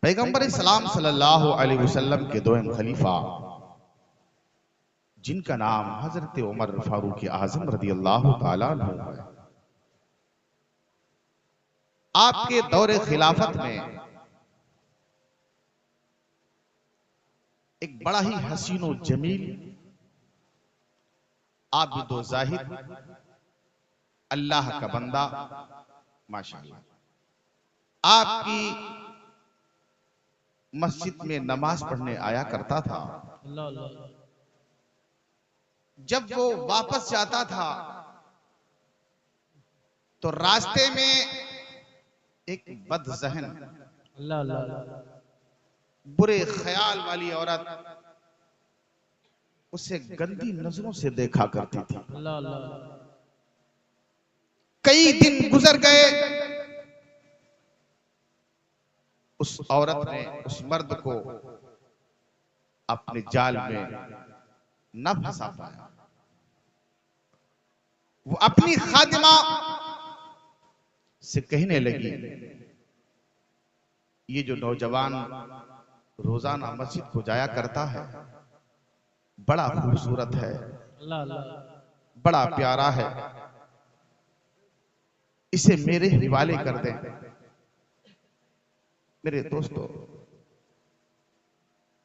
पैगंबर इस्लाम सल्लल्लाहु अलैहि वसल्लम के दोयम खलीफा जिनका नाम हजरत उमर फारूक आजम रदी अल्लाह ताला अन्हु है, आपके दौरे खिलाफत में एक बड़ा ही हसीनो जमील आबिदो जाहिद अल्लाह का बंदा माशाअल्लाह आपकी मस्जिद में नमाज पढ़ने आया करता था। जब वो वापस जाता था तो रास्ते में एक बदजहन बुरे ख्याल वाली औरत उसे गंदी नजरों से देखा करती थी। कई दिन गुजर गए, उस औरत ने उस मर्द को अपने जाल में न फंसा पाया। वो अपनी खादिमा से कहने लगी, ये जो नौजवान रोजाना मस्जिद को जाया करता है बड़ा खूबसूरत है, बड़ा प्यारा है, इसे मेरे हवाले कर दें। मेरे दोस्तों,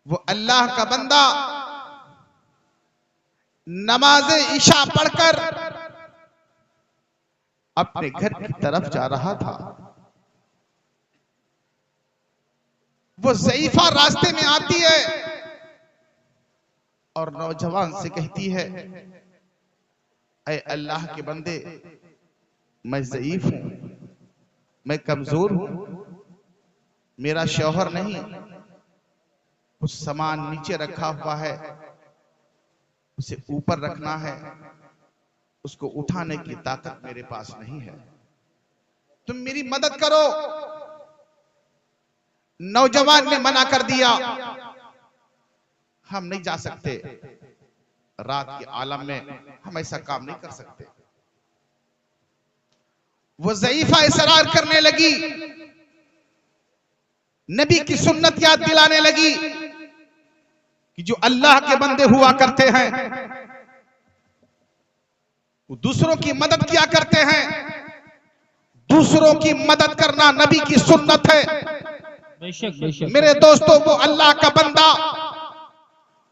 वो अल्लाह का बंदा नमाज इशा पढ़कर अपने घर की तरफ जा रहा था। वो ज़ईफा रास्ते में आती है और नौजवान से कहती है, ऐ अल्लाह के बंदे, मैं ज़ईफ हूं, मैं कमजोर हूं, मेरा शौहर नहीं, कुछ सामान नीचे रखा हुआ है, उसे ऊपर रखना है, उसको उठाने की ताकत मेरे पास नहीं है, तुम मेरी मदद करो। नौजवान ने मना कर दिया, हम नहीं जा सकते, रात के आलम में हम ऐसा काम नहीं कर सकते। वो ज़ईफा इसरार करने लगी, नबी की सुन्नत याद दिलाने लगी कि जो अल्लाह के बंदे हुआ करते हैं वो दूसरों की मदद किया करते हैं। दूसरों की मदद करना नबी की सुन्नत है। बेशक। मेरे दोस्तों, वो अल्लाह का बंदा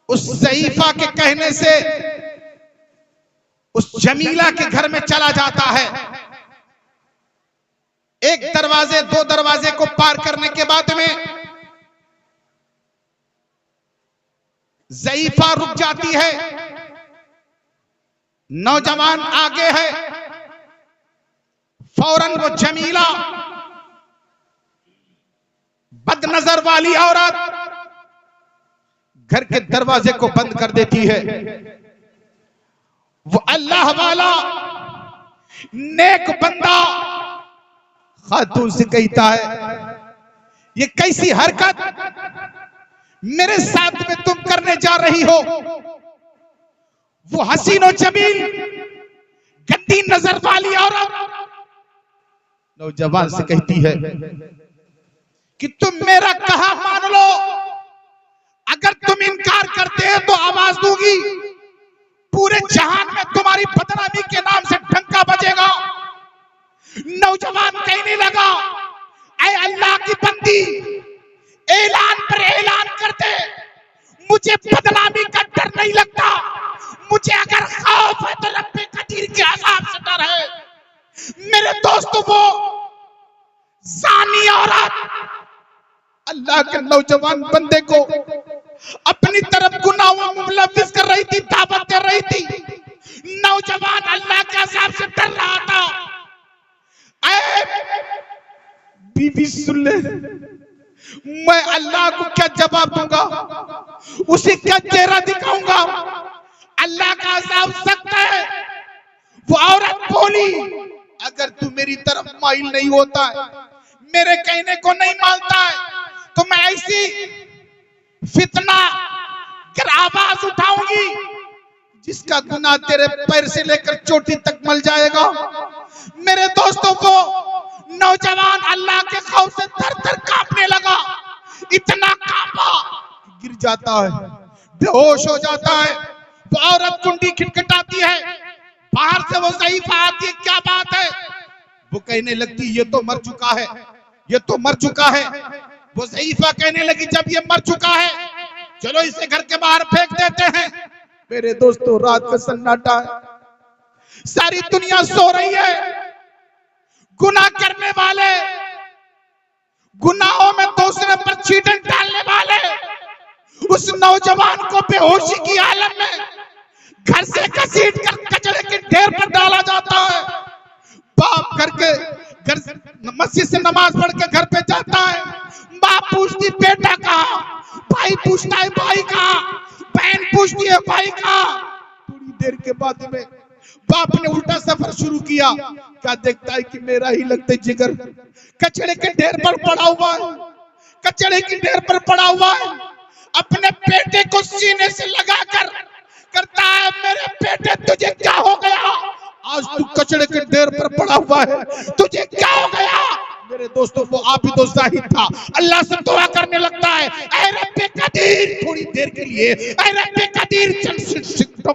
उस ज़ईफा के कहने से उस जमीला के घर में चला जाता है। एक दरवाजे दो दरवाजे को पार करने के बाद में ज़ईफा रुक जाती है, नौजवान आगे है, फौरन वो जमीला बदनजर वाली औरत घर के दरवाजे को बंद कर देती है। वो अल्लाह वाला नेक बंदा खातून से कहता है, ये कैसी हरकत मेरे साथ में तुम करने जा रही हो? वो हसीनो जमील गंदी नजर वाली औरत नौजवान से कहती है कि तुम मेरा कहा मान लो, अगर तुम इनकार करते हैं तो आवाज दूंगी, पूरे जहान में तुम्हारी बदनामी के नाम से डंका बजेगा। नौजवान कहने लगा, ऐ अल्लाह की बंदी, ऐलान पर ऐलान कर दे, मुझे बदनामी का डर नहीं लगता, मुझे अगर खौफ है तो रब्बे कदीर के अज़ाब से डर है। मेरे दोस्तों, वो ज़ानी औरत अल्लाह के नौजवान बंदे को अपनी तरफ गुनाहों में मुलव्विस कर रही थी, दावत दे रही थी। नौजवान अल्लाह के अज़ाब से डर रहा था। बीबी सुन ले, मैं अल्लाह को क्या जवाब दूंगा, उसे क्या चेहरा दिखाऊंगा? अल्लाह का अज़ाब सख्त है। वो औरत बोली, अगर तू मेरी तरफ माइल नहीं होता है, मेरे कहने को नहीं मानता है, तो मैं ऐसी फितना कर आवाज उठाऊंगी जिसका गुनाह तेरे पैर से लेकर चोटी तक मल जाएगा। मेरे दोस्तों को नौजवान अल्लाह के खौफ से थर थर कांपने लगा। जाता है, बेहोश हो जाता है। वो औरत कुंडी खटखटाती है, बाहर से वो ज़ईफ़ा आती है, क्या बात है? वो कहने लगती ये तो मर चुका है, ये तो मर चुका है। वो ज़ईफ़ा कहने लगी जब ये मर चुका है चलो इसे घर के बाहर फेंक देते हैं। मेरे दोस्तों रात का सन्नाटा है, सारी दुनिया सो रही है। गुनाह करने वाले, गुनाहों में दूसरे पर छींटे डालने वाले उस नौजवान को बेहोशी की हालत में घर से घसीट कर कचरे के ढेर पर डाला जाता है। बाप घर मस्जिद से नमाज पढ़ के घर पे जाता है, माँ पूछती बेटा कहाँ, भाई पूछता है भाई कहाँ, बहन पूछती है भाई कहाँ। थोड़ी देर के बाद में बाप ने उल्टा सफर शुरू किया, क्या देखता है कि मेरा ही लगता जिगर कचरे के ढेर पर पड़ा हुआ है, कचरे के ढेर पर पड़ा हुआ है। अपने बेटे को सीने से लगाकर करता है, मेरे बेटे तुझे क्या हो गया, आज तू कचरे के ढेर पर पड़ा हुआ है, तुझे क्या हो गया। मेरे दोस्तों वो आप ही तो जाहिद था, अल्लाह से दुआ करने लगता है, ऐ रब्बे कदीर, थोड़ी देर के लिए, ऐ रब्बे कदीर, चंद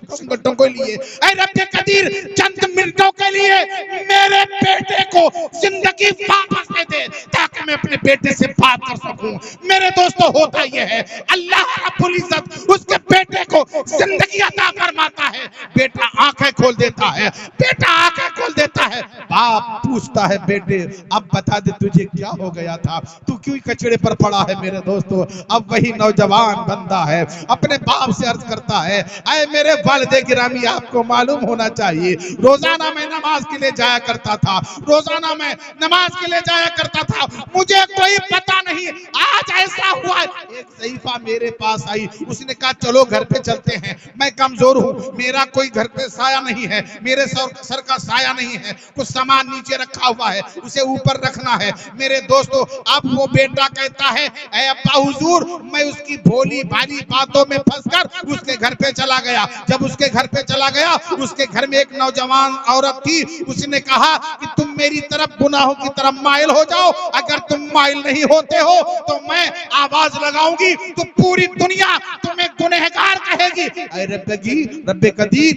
सेकंडों के लिए, ऐ रब्बे कदीर, चंद मिनटों के लिए मेरे बेटे को जिंदगी वापस दे दे ताकि मैं अपने बेटे से बात कर सकूं। मेरे दोस्तों होता यह है, अल्लाह रब्बुल इज्जत उसके बेटे को जिंदगी अता फरमाता है। बेटा आंखें खोल देता है, बेटा आंखें खोल देता है। बाप पूछता है बेटे अब बता दे तुझे क्या हो गया था, तू क्यों कचड़े पर पड़ा है। मेरे दोस्तों अब वही नौजवान बंदा है, अपने बाप से अर्ज करता है, ऐ मेरे वालिदे गिरामी आपको मालूम होना चाहिए रोजाना मैं नमाज के लिए जाया करता था, रोजाना मैं नमाज के लिए जाया करता था, मुझे कोई पता नहीं आज ऐसा हुआ। एक ज़ईफ़ा मेरे पास आई, उसने कहा चलो घर पे चलते हैं, मैं कमजोर हूँ, मेरा कोई घर पे साया नहीं है, मेरे सर का साया नहीं है, कुछ सामान नीचे रखा हुआ है उसे ऊपर रखना है। मेरे दोस्तों अब वो बेटा कहता है, ऐ अब्बा हुजूर, मैं उसकी भोली भाली बातों में फंसकर उसके घर पे चला गया। जब उसके घर पे चला गया, उसके घर में एक नौजवान औरत थी, उसने कहा कि तुम मेरी तरफ गुनाहों की तरफ माइल हो जाओ, अगर तुम माइल नहीं होते हो तो मैं आवाज लगाऊंगी तो पूरी दुनिया तुम्हें गुनहगार कहेगी। ऐ रब्बे कदीर,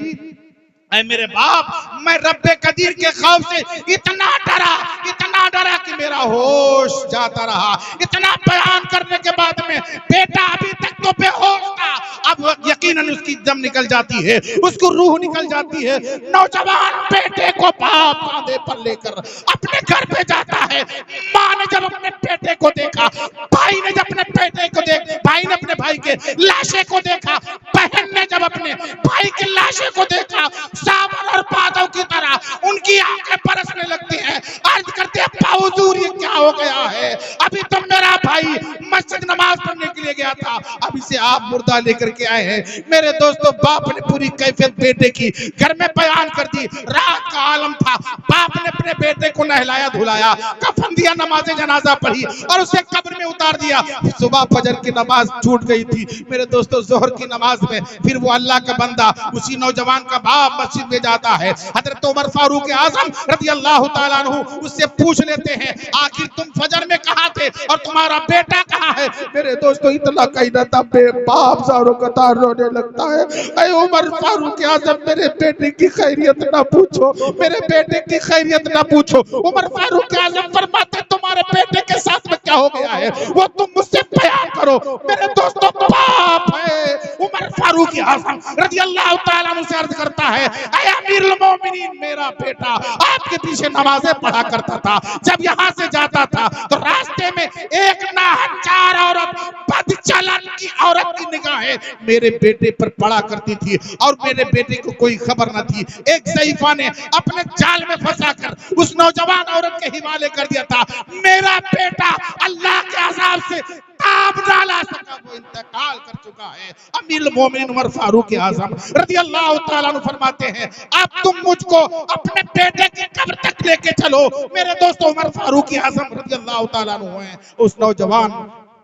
ऐ मेरे बाप, मैं रब्बे कदीर के खौफ से इतना डरा कि मेरा होश जाता रहा। इतना बयान करने के बाद में बेटा अभी तक तो बेहोश था, अब यकीनन उसकी दम निकल जाती है, उसको रूह निकल जाती है। नौजवान बेटे को बाप कांधे पर लेकर अपने घर पे जाता है। माँ ने जब अपने बेटे को देखा, भाई ने जब अपने बेटे को भाई ने अपने भाई के लाशे को देखा, बहन ने जब अपने भाई के लाशे को देखा, सावन और बादल की तरह उनकी आंखें बरसने लगती हैं। अर्ज करते हैं हुजूर ये क्या हो गया है, अभी तो मेरा भाई मस्जिद नमाज पढ़ने के लिए गया था, अब इसे आप मुर्दा लेकर के आए हैं। मेरे दोस्तों बाप ने पूरी कैफियत बेटे की घर में बयान कर दी। रात का आलम था, बाप ने अपने बेटे को नहलाया धुलाया, कफन दिया, नमाज जनाजा पढ़ी और उसे कब्र में उतार दिया। सुबह फजर की नमाज छूट गई थी। मेरे दोस्तों जोहर की नमाज में फिर वो अल्लाह का बंदा उसी नौजवान का बाप मस्जिद में जाता है। हजरत उमर फारूक आजम रज़ी अल्लाह तआला अन्हु उससे पूछ लेते हैं, आखिर तुम फजर में कहाँ थे और तुम्हारा बेटा कहाँ है। मेरे दोस्तों इतना कहना था, बाप सारों कतार रोने लगता है, ऐ उमर फारूक आजम मेरे बेटे की खैरियत ना पूछो, मेरे बेटे की खैरियत ना पूछो। उमर फारूक आजम फरमाते तुम्हारे बेटे के साथ में क्या हो गया है वो तुम मुझसे बयान करो। मेरे दोस्तों बाप है उमर फारूक आजम रज़ी अल्लाह तआला अन्हु से अर्ज करता है, ऐ अमीरुल मोमिनीन मेरा बेटा आपके पीछे नमाजें पढ़ा करता था, जब यहाँ से जाता था तो रास्ते में एक नाहनचार औरत, बदचलन की औरत की निगाहें मेरे बेटे पर पड़ा करती थी और मेरे बेटे को कोई खबर न थी। एक ज़ईफ़ा ने अपने जाल में फंसाकर उस नौजवान औरत के हिवाले कर दिया था। मेरा बेटा अल्लाह के अज़ाब से ताब डाला सका, वो इंतकाल कर चुका है। अमीरुल मोमिनीन उमर फारूक आजम रज़ी अल्लाह तआला अन्हु फरमाते हैं, अब तुम मुझको अपने बेटे की कब्र तक लेके चलो। मेरे दोस्तों उमर फारूक आजम रज़ी अल्लाह तआला अन्हु हैं, उस नौजवान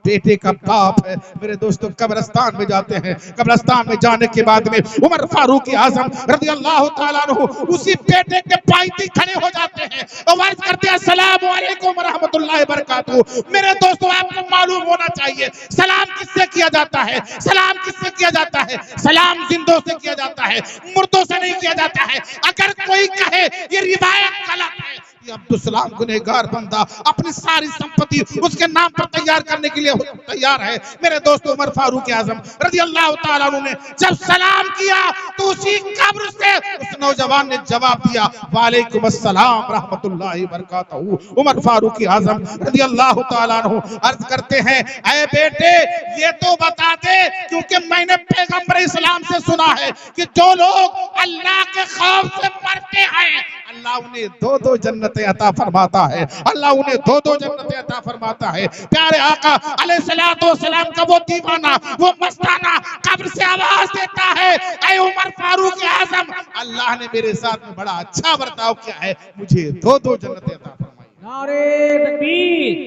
बेटे का बाप है। मेरे दोस्तों कब्रिस्तान में जाते हैं, कब्रिस्तान में जाने के बाद में उमर फारूक आजम रज़ी अल्लाह ताला अन्हु उसी बेटे के पायती खड़े हो जाते हैं और अर्ज करते हैं अस्सलामु अलैकुम व रहमतुल्लाहि व बरकातहू। मेरे दोस्तों आपको मालूम होना चाहिए सलाम किससे किया जाता है, सलाम किससे किया जाता है? सलाम जिंदों से किया जाता है, मुर्दों से नहीं किया जाता है। अगर कोई कहे ये रिवायत गलत है, ये अब्दुल सलाम गुनहगार बंदा अपनी सारी संपत्ति उसके नाम पर तैयार करने के लिए तैयार है। मेरे दोस्तों उमर फारूक आजम रज़ी अल्लाह ताला अन्हु ने जब सलाम किया तो उसी कब्र से उस नौजवान ने जवाब दिया वालेकुम अस्सलाम रहमतुल्लाहि व बरकातहू। उमर फारूक आजम रज़ी अल्लाह ताला अन्हु अर्ज करते हैं ऐ बेटे ये तो बता दे, क्योंकि मैंने पैगंबर इस्लाम से सुना है कि जो लोग अल्लाह के खौफ से मरते हैं अल्लाह उन्हें दो दो जन्नतें अता फरमाता है, अल्लाह उन्हें दो दो जन्नतें अता फरमाता है। प्यारे आका अलैहिस्सलातु वस्सलाम का वो दीवाना, वो मस्ताना कब्र से आवाज देता है ऐ उमर फारूक आजम, अल्लाह ने मेरे साथ में बड़ा अच्छा बर्ताव किया है, मुझे दो दो जन्नतें अता फरमाई। नारे तकबीर,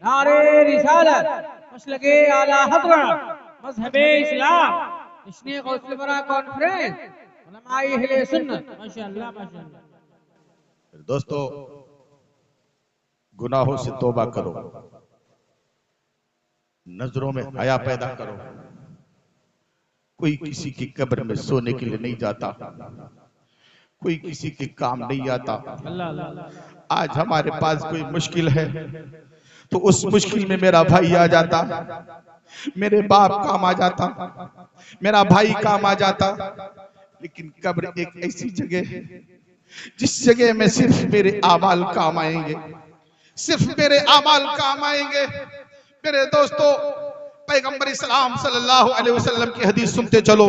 नारे रिसालत, मसलके आला हज़रत, मज़हबे इस्लाम, इस्ने गौसल बरा कॉन्फ्रेंस, उलमाए अहले सुन्नत। माशाअल्लाह माशाअल्लाह। दोस्तों गुनाहों से तौबा करो, नजरों में हया पैदा करो। कोई किसी की कब्र में सोने के लिए नहीं जाता, कोई किसी के काम नहीं आता। आज हमारे पास कोई मुश्किल है तो उस मुश्किल में मेरा भाई आ जाता, मेरे बाप काम आ जाता, मेरा भाई काम आ जाता। लेकिन कब्र एक ऐसी जगह है जिस जगह में सिर्फ मेरे आमाल काम आएंगे, सिर्फ मेरे आमाल काम आएंगे। मेरे दोस्तों पैगंबर इस्लाम सल्लल्लाहु अलैहि वसल्लम की हदीस सुनते चलो।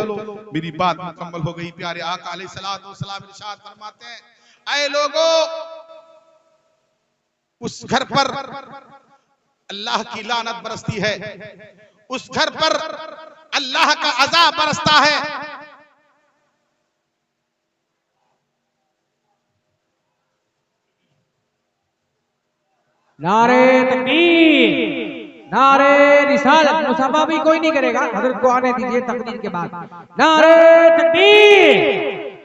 मेरी बात मुकम्मल हो गई। प्यारे आका अलैहिस्सलातु वस्सलाम इरशाद फरमाते हैं ऐ लोगों उस घर पर अल्लाह की लानत बरसती है, उस घर पर अल्लाह का अज़ाब बरसता है। नारे तकबीर, नारे रिसालत। मुसाफा भी कोई नहीं करेगा, हजरत को आने दीजिए तकबीर के बाद। नारे तकबीर,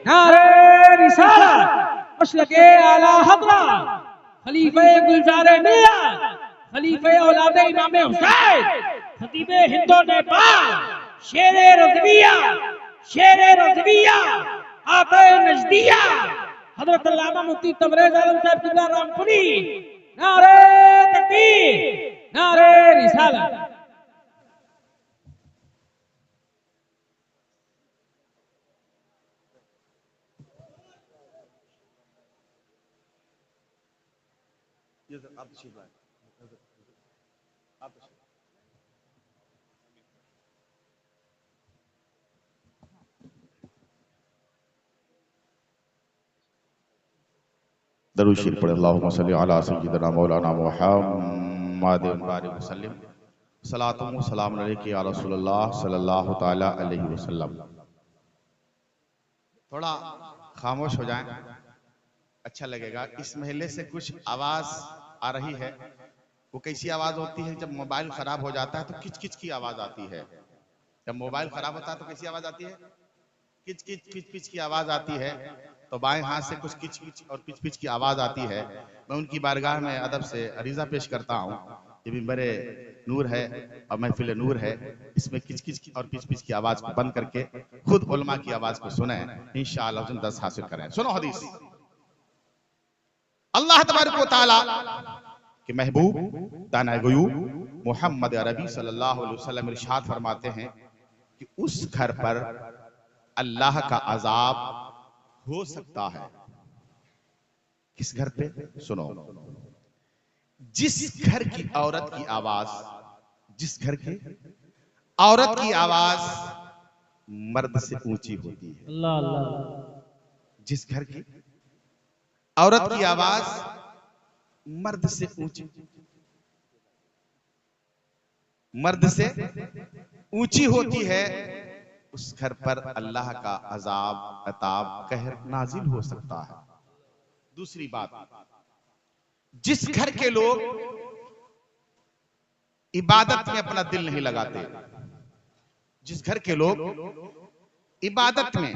नारे रिसालत, मसलके आला हज़रत, खलीफे गुलजार मिल्लत, खलीफे औलादे इमाम हुसैन, खतीबे हिंदो नेपाल, शेरे रज़विया, शेरे रज़विया, आक़ा नजदिया, हजरत अल्लामा मुफ्ती तबरेज़ आलम साहब किबला रामपुरी। नारे तकबीर, नारे रिसालत। दरूद शरीफ पढ़े अल्लाहुम्मा सल्ली अला सय्यिदिना मौलाना मुहम्मद बारिक वसल्लम सलातु व सलाम अलैहि या रसूलल्लाह सल्लल्लाहु तआला अलैहि वसल्लम। थोड़ा खामोश हो जाएं, अच्छा लगेगा। इस महल्ले से कुछ आवाज आ रही है। वो कैसी आवाज होती है? जब मोबाइल खराब हो जाता है तो किच किच की आवाज आती है। जब मोबाइल खराब होता है तो कैसी आवाज आती है? किच किच पिच पिच की आवाज आती है। तो बाएं हाथ से कुछ किच किच और पिच पिच की आवाज आती है। मैं उनकी बारगाह में अदब से अरीजा पेश करता हूँ। ये भी मेरे नूर है और महफिल नूर है। इसमें किच किच और पिच पिच की आवाज को बंद करके खुद उलमा की आवाज को सुने, इंशाअल्लाह दस हासिल करें। सुनो हदीस। अल्लाह तबारक व तआला के महबूब दाना गयूब मोहम्मद अरबी सल्लल्लाहु अलैहि वसल्लम इरशाद फरमाते हैं कि उस घर पर अल्लाह का अजाब हो सकता है। किस घर पे? सुनो, जिस घर की औरत की आवाज, जिस घर की औरत की आवाज मर्द से ऊंची होती है। अल्लाह अल्लाह। जिस घर की औरत की आवाज मर्द से ऊंची, मर्द से ऊंची होती है, उस घर पर अल्लाह का अजाब, अताब, कहर नाजिल हो सकता है। दूसरी बात, जिस घर के लोग इबादत में अपना दिल नहीं लगाते। जिस घर के लोग इबादत में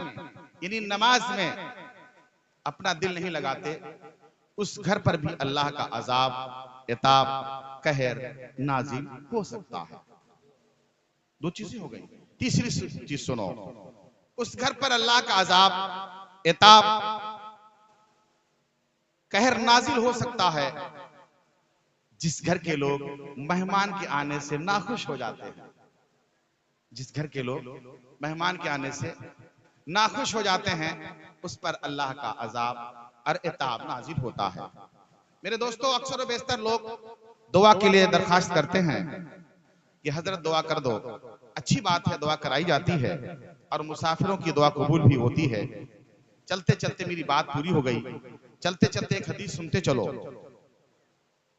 यानी नमाज में अपना दिल नहीं लगाते, उस घर पर भी अल्लाह का अजाब, इताब, कहर नाजिल हो सकता है। दो चीजें हो गई। तीसरी चीज सुनो, उस घर पर अल्लाह का अजाब, इताब, कहर नाजिल हो सकता है जिस घर के लोग मेहमान के आने से नाखुश हो जाते हैं। जिस घर के लोग मेहमान के आने से नाखुश हो जाते हैं, उस पर अल्लाह का अजाब और इताब नाजिल होता है। मेरे दोस्तों, अक्सर व बेशतर लोग दुआ के लिए दरखास्त करते हैं कि हजरत दुआ कर दो। अच्छी बात है, दुआ कराई जाती है और मुसाफिरों की दुआ कबूल भी होती है। चलते चलते मेरी बात पूरी हो गई। चलते चलते एक हदीस सुनते चलो।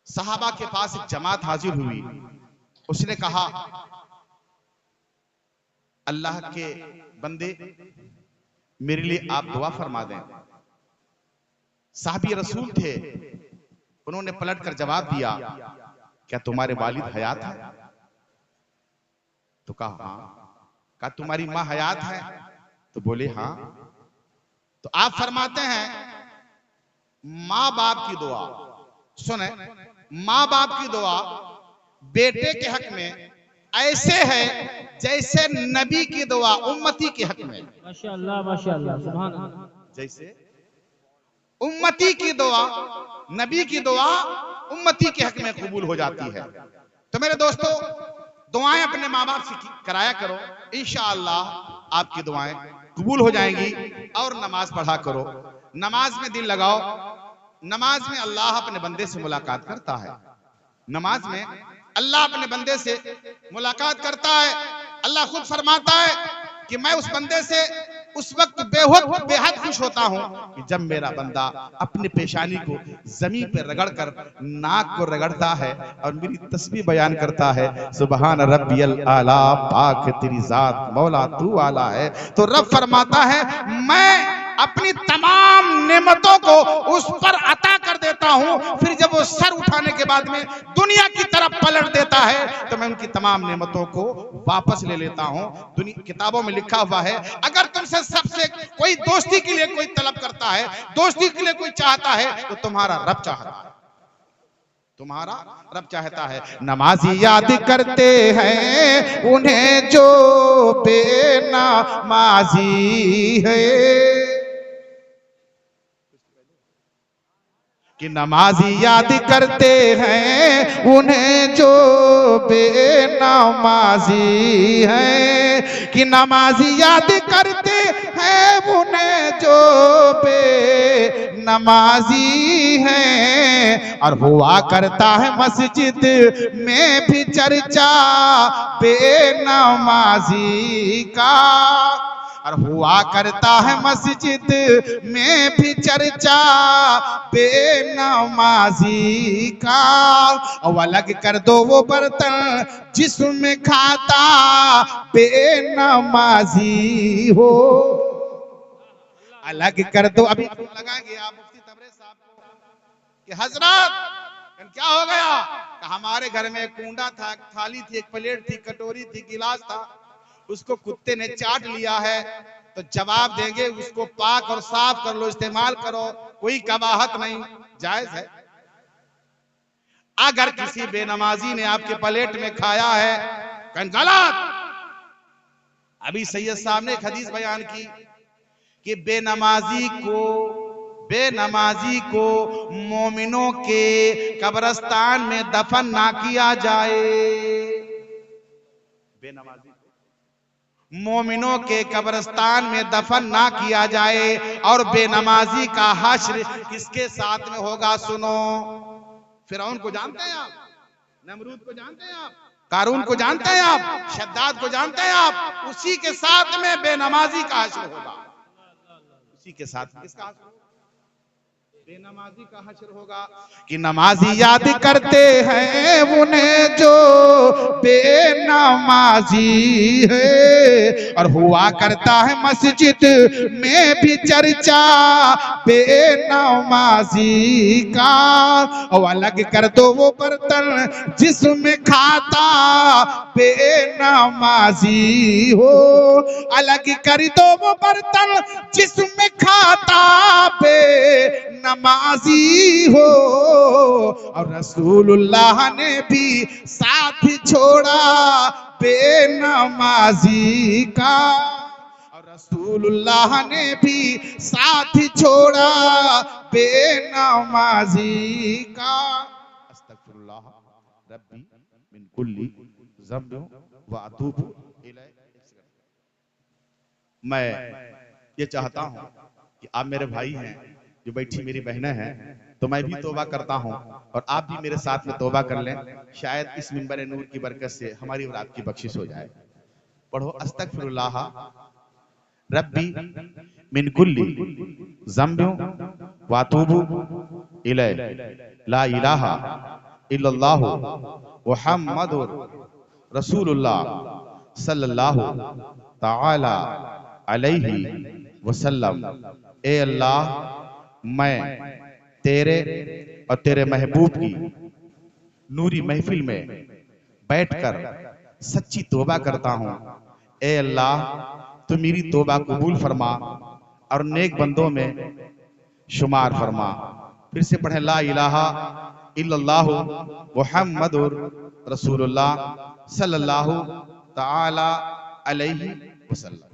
सहाबा के पास एक जमात हाजिर हुई। उसने कहा, अल्लाह के बंदे, मेरे लिए आप दुआ फरमा दें। साहबी रसूल थे, उन्होंने पलटकर जवाब दिया, क्या तुम्हारे वालिद हयात है? तो कहा हाँ। कहा तुम्हारी मां हयात है? तो बोले हाँ। तो आप फरमाते हैं, माँ बाप की दुआ सुने, माँ बाप की दुआ बेटे के हक में ऐसे है जैसे नबी की दुआ उम्मती के हक में। माशाअल्लाह माशाअल्लाह, सुभान अल्लाह। जैसे उम्मती की दुआ, नबी की दुआ उम्मती के हक में कबूल हो जाती है। तो मेरे दोस्तों, दुआएं अपने माँ बाप से कराया करो, इंशाअल्लाह आपकी दुआएं कबूल हो जाएंगी। और नमाज पढ़ा करो, नमाज में दिल लगाओ। नमाज में अल्लाह अपने बंदे से मुलाकात करता है। नमाज में अल्लाह अपने बंदे से मुलाकात करता है। अल्लाह खुद फरमाता है कि मैं उस बंदे से उस वक्त बेहद खुश होता हूं कि जब मेरा बंदा अपने पेशानी को जमीन पे रगड़कर नाक को रगड़ता है और मेरी तस्बीह बयान करता है, सुबहान रब्बियल आला, पाक तेरी जात मौला तू आला है। तो रब फरमाता है, मैं अपनी तमाम नेमतों को उस पर अता कर देता हूं। फिर जब वो सर उठाने के बाद में दुनिया की तरफ पलट देता है, तो मैं उनकी तमाम नेमतों को वापस ले लेता हूं। किताबों में लिखा हुआ है, अगर तुमसे सबसे कोई दोस्ती के लिए कोई तलब करता है, दोस्ती के लिए कोई चाहता है, तो तुम्हारा रब चाहता है, तुम्हारा रब चाहता है। नमाजी याद करते हैं उन्हें जो बेनमाजी है, कि नमाजी याद करते हैं उन्हें जो बेनमाजी है, कि नमाजी याद करते हैं उन्हें जो बेनमाजी है। और हुआ करता है मस्जिद में भी चर्चा बेनमाजी का, और हुआ करता है मस्जिद में भी चर्चा बेनमाजी का। और अलग कर दो वो बर्तन जिसमें खाता बेनमाजी हो, अलग कर दो। अभी लगाएंगे आप मुफ्ती तबरेज साहब को कि हजरत क्या हो गया? हमारे घर में कूंडा था, थाली थी, एक प्लेट थी, कटोरी थी, गिलास था, उसको कुत्ते ने चाट लिया है। तो जवाब देंगे, उसको पाक और साफ कर लो, इस्तेमाल करो, कोई कबाहत नहीं, जायज है। अगर किसी बेनमाजी ने आपके प्लेट में खाया है, गलत। अभी सैयद साहब ने एक हदीस बयान की कि बेनमाजी को मोमिनों के कब्रिस्तान में दफन ना किया जाए। बेनमाजी मोमिनों के कब्रिस्तान में दफन ना किया जाए। और बेनमाजी का हश्र किसके साथ में होगा? सुनो, फिरौन को जानते हैं आप, नमरूद को जानते हैं आप, कारून को जानते हैं आप, शद्दाद को जानते हैं आप, उसी के साथ में बेनमाजी का हश्र होगा। उसी के साथ किसका हश्र? बेनमाजी का हश्र होगा कि नमाजी याद करते हैं उन्हें जो बेनमाजी है, और हुआ करता है मस्जिद में भी चर्चा बेनमाजी का। और अलग कर दो वो बर्तन जिसमें खाता बेनमाजी हो, अलग कर दो वो बर्तन जिसमें खाता बेनमाजी हो। और रसूलुल्लाह ने भी साथ छोड़ा बेनमाजी का, और रसूलुल्लाह ने भी साथ छोड़ा बेनमाजी का। अस्तगफिरुल्लाह रब्बी मिन कुल्ली ज़ंबिन व अतूबु इलैह। मैं ये चाहता हूं कि आप मेरे भाई हैं, जो बैठी मेरी बहनें हैं, तो मैं भी तौबा करता हूं और आप भी मेरे साथ में तौबा कर लें। शायद इस मिंबर नूर की बरकत से हमारी और आपकी बख्शिश हो जाए। पढ़ो अस्तगफिरुल्लाह रब्बी मिन कुल्ली ज़ंबिन व अतूबु इलैह, ला इलाहा इल्लल्लाहु मुहम्मदुर रसूलुल्लाह सल्लल्लाहु ताला अलैहि वसल्लम। ए अल्लाह, मैं तेरे और तेरे महबूब की नूरी महफिल में बैठकर सच्ची तौबा करता हूँ। ए अल्लाह, तू मेरी तौबा कबूल फरमा और नेक बंदों में शुमार फरमा। फिर से पढ़े, ला इलाहा इल्लल्लाहु मुहम्मदुर रसूलुल्लाह सल्लल्लाहु ताला अलैहि वसल्लम।